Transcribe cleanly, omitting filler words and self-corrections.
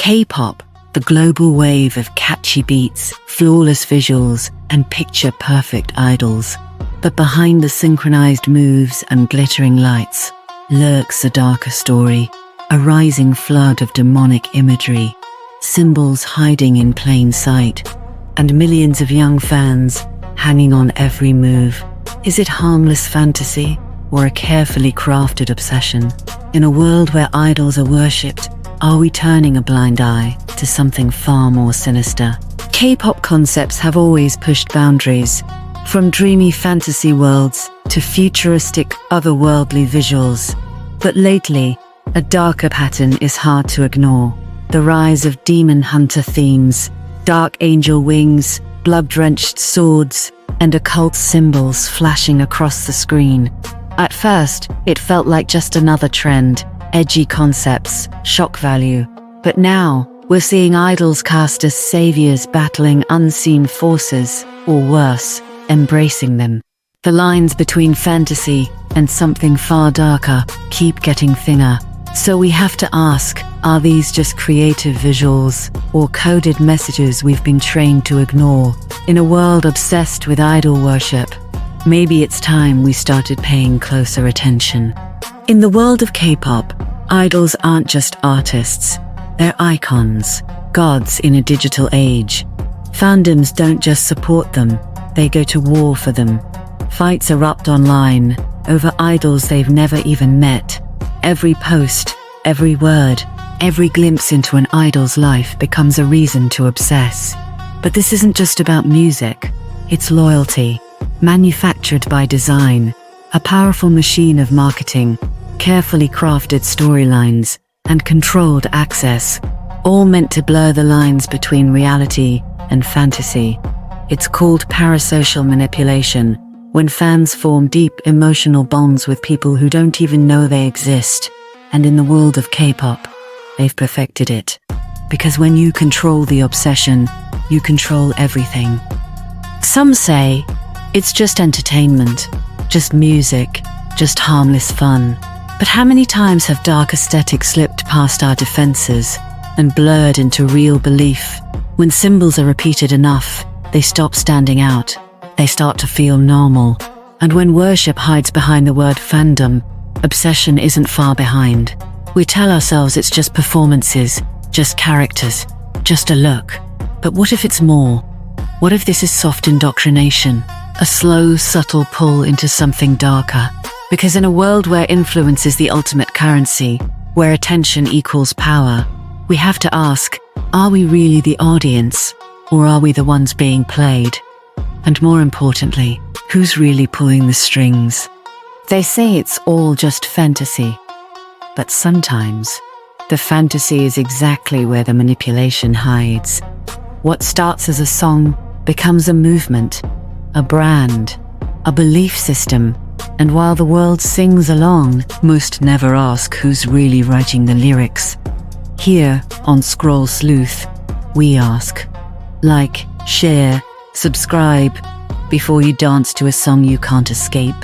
K-pop, the global wave of catchy beats, flawless visuals, and picture-perfect idols. But behind the synchronized moves and glittering lights lurks a darker story, a rising flood of demonic imagery, symbols hiding in plain sight, and millions of young fans hanging on every move. Is it harmless fantasy or a carefully crafted obsession? In a world where idols are worshipped, are we turning a blind eye to something far more sinister? K-pop concepts have always pushed boundaries, from dreamy fantasy worlds to futuristic, otherworldly visuals. But lately, a darker pattern is hard to ignore. The rise of demon hunter themes, dark angel wings, blood-drenched swords, and occult symbols flashing across the screen. At first, it felt like just another trend, edgy concepts, shock value. But now, we're seeing idols cast as saviors battling unseen forces, or worse, embracing them. The lines between fantasy and something far darker keep getting thinner. So we have to ask, are these just creative visuals or coded messages we've been trained to ignore? In a world obsessed with idol worship, maybe it's time we started paying closer attention. In the world of K-pop, idols aren't just artists, they're icons, gods in a digital age. Fandoms don't just support them, they go to war for them. Fights erupt online over idols they've never even met. Every post, every word, every glimpse into an idol's life becomes a reason to obsess. But this isn't just about music, it's loyalty, manufactured by design, a powerful machine of marketing, carefully crafted storylines, and controlled access, all meant to blur the lines between reality and fantasy. It's called parasocial manipulation, when fans form deep emotional bonds with people who don't even know they exist. And in the world of K-pop, they've perfected it. Because when you control the obsession, you control everything. Some say it's just entertainment, just music, just harmless fun. But how many times have dark aesthetics slipped past our defenses and blurred into real belief? When symbols are repeated enough, they stop standing out. They start to feel normal. And when worship hides behind the word fandom, obsession isn't far behind. We tell ourselves it's just performances, just characters, just a look. But what if it's more? What if this is soft indoctrination? A slow, subtle pull into something darker? Because in a world where influence is the ultimate currency, where attention equals power, we have to ask, are we really the audience, or are we the ones being played? And more importantly, who's really pulling the strings? They say it's all just fantasy. But sometimes, the fantasy is exactly where the manipulation hides. What starts as a song becomes a movement, a brand, a belief system. And while the world sings along, most never ask who's really writing the lyrics. Here, on Scroll Sleuth, we ask. Like, share, subscribe, before you dance to a song you can't escape.